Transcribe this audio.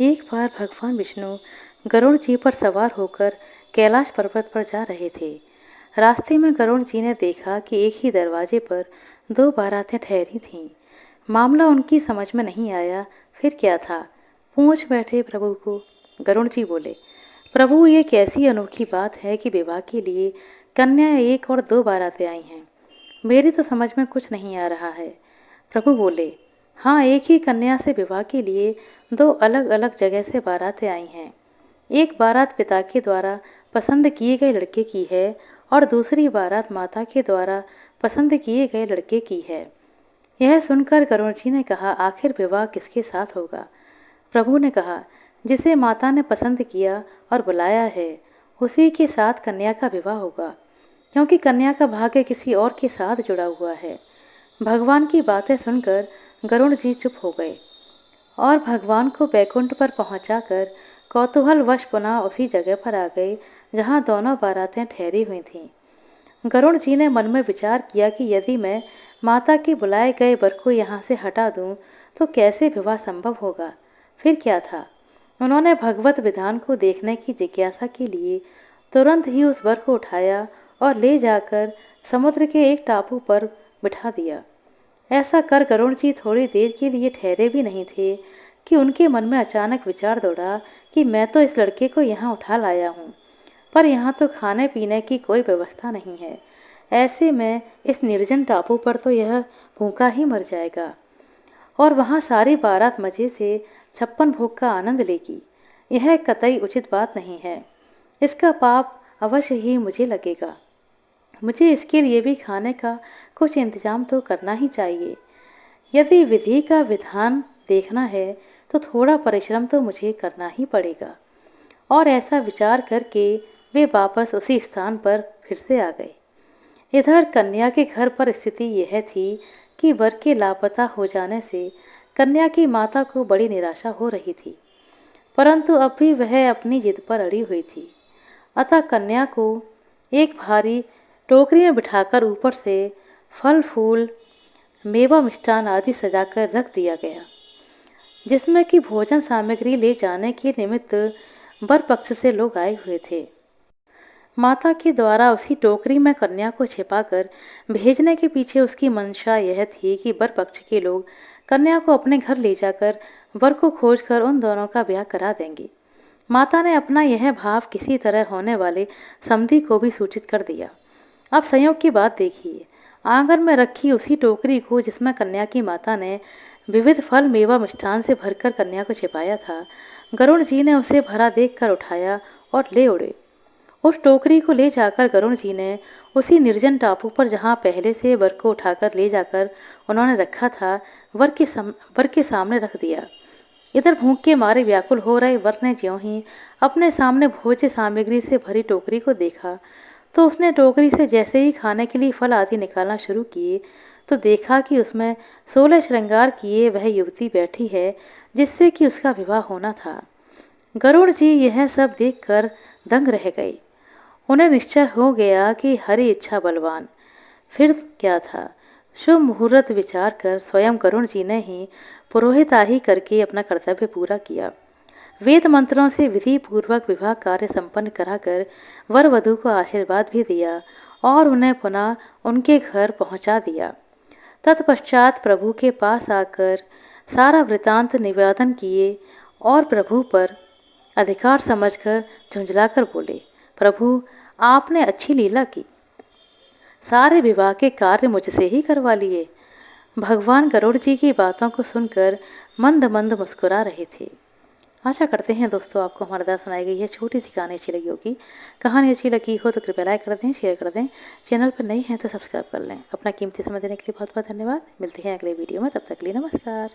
एक बार भगवान विष्णु गरुड़ जी पर सवार होकर कैलाश पर्वत पर जा रहे थे। रास्ते में गरुड़ जी ने देखा कि एक ही दरवाजे पर दो बारातें ठहरी थीं। मामला उनकी समझ में नहीं आया। फिर क्या था, पूछ बैठे प्रभु को। गरुड़ जी बोले, प्रभु, ये कैसी अनोखी बात है कि विवाह के लिए कन्या एक और दो बारातें आई हैं। मेरी तो समझ में कुछ नहीं आ रहा है। प्रभु बोले, हाँ, एक ही कन्या से विवाह के लिए दो अलग अलग जगह से बारातें आई हैं। एक बारात पिता के द्वारा पसंद किए गए लड़के की है और दूसरी बारात माता के द्वारा पसंद किए गए लड़के की है। यह सुनकर गरुड़ जी ने कहा, आखिर विवाह किसके साथ होगा? प्रभु ने कहा, जिसे माता ने पसंद किया और बुलाया है उसी के साथ कन्या का विवाह होगा, क्योंकि कन्या का भाग्य किसी और के साथ जुड़ा हुआ है। भगवान की बातें सुनकर गरुड़ जी चुप हो गए और भगवान को बैकुंठ पर पहुंचाकर कौतूहलवश पुनः उसी जगह पर आ गए जहां दोनों बारातें ठहरी हुई थीं। गरुड़ जी ने मन में विचार किया कि यदि मैं माता के बुलाए गए वर को यहाँ से हटा दूं तो कैसे विवाह संभव होगा। फिर क्या था, उन्होंने भगवत विधान को देखने की जिज्ञासा के लिए तुरंत ही उस वर को उठाया और ले जाकर समुद्र के एक टापू पर बिठा दिया। ऐसा कर गरुड़ जी थोड़ी देर के लिए ठहरे भी नहीं थे कि उनके मन में अचानक विचार दौड़ा कि मैं तो इस लड़के को यहाँ उठा लाया हूँ, पर यहाँ तो खाने पीने की कोई व्यवस्था नहीं है। ऐसे में इस निर्जन टापू पर तो यह भूखा ही मर जाएगा और वहाँ सारी बारात मज़े से 56 भोग का आनंद लेगी। यह कतई उचित बात नहीं है। इसका पाप अवश्य ही मुझे लगेगा। मुझे इसके लिए भी खाने का कुछ इंतजाम तो करना ही चाहिए। यदि विधि का विधान देखना है तो थोड़ा परिश्रम तो मुझे करना ही पड़ेगा। और ऐसा विचार करके वे वापस उसी स्थान पर फिर से आ गए। इधर कन्या के घर पर स्थिति यह थी कि वर के लापता हो जाने से कन्या की माता को बड़ी निराशा हो रही थी, परंतु अब भी वह अपनी जिद पर अड़ी हुई थी। अतः कन्या को एक भारी टोकरी में बिठाकर ऊपर से फल फूल मेवा मिष्ठान आदि सजाकर रख दिया गया, जिसमें कि भोजन सामग्री ले जाने के निमित्त वर पक्ष से लोग आए हुए थे। माता के द्वारा उसी टोकरी में कन्या को छिपाकर भेजने के पीछे उसकी मंशा यह थी कि वर पक्ष के लोग कन्या को अपने घर ले जाकर वर को खोजकर उन दोनों का ब्याह करा देंगे। माता ने अपना यह भाव किसी तरह होने वाले समधी को भी सूचित कर दिया। अब संयोग की बात देखिए, आंगन में रखी उसी टोकरी को जिसमें कन्या की माता ने विविध फल मेवा मिष्ठान से भरकर कन्या को छिपाया था, गरुड़ जी ने उसे भरा देखकर उठाया और ले उड़े। उस टोकरी को ले जाकर गरुड़ जी ने उसी निर्जन टापू पर जहाँ पहले से वर को उठाकर ले जाकर उन्होंने रखा था, वर के सामने रख दिया। इधर भूख के मारे व्याकुल हो रहे वर ने ज्यों ही अपने सामने भोज्य सामग्री से भरी टोकरी को देखा तो उसने टोकरी से जैसे ही खाने के लिए फल आदि निकालना शुरू किए तो देखा कि उसमें 16 श्रृंगार किए वह युवती बैठी है जिससे कि उसका विवाह होना था। गरुड़ जी यह सब देखकर दंग रह गए। उन्हें निश्चय हो गया कि हरि इच्छा बलवान। फिर क्या था, शुभ मुहूर्त विचार कर स्वयं गरुड़ जी ने ही पुरोहिताही करके अपना कर्तव्य पूरा किया। वेद मंत्रों से विधि पूर्वक विवाह कार्य संपन्न कराकर वर वधू को आशीर्वाद भी दिया और उन्हें पुनः उनके घर पहुंचा दिया। तत्पश्चात प्रभु के पास आकर सारा वृतांत निवेदन किए और प्रभु पर अधिकार समझकर झुंझलाकर बोले, प्रभु, आपने अच्छी लीला की, सारे विवाह के कार्य मुझसे ही करवा लिए। भगवान गरुड़ जी की बातों को सुनकर मंद मंद मुस्कुरा रहे थे। आशा करते हैं दोस्तों आपको हमारे द्वारा सुनाई गई है छोटी सी कहानी अच्छी लगी होगी। कहानी अच्छी लगी हो तो कृपया लाइक कर दें, शेयर कर दें। चैनल पर नए हैं तो सब्सक्राइब कर लें। अपना कीमती समय देने के लिए बहुत बहुत धन्यवाद। मिलते हैं अगले वीडियो में, तब तक के लिए नमस्कार।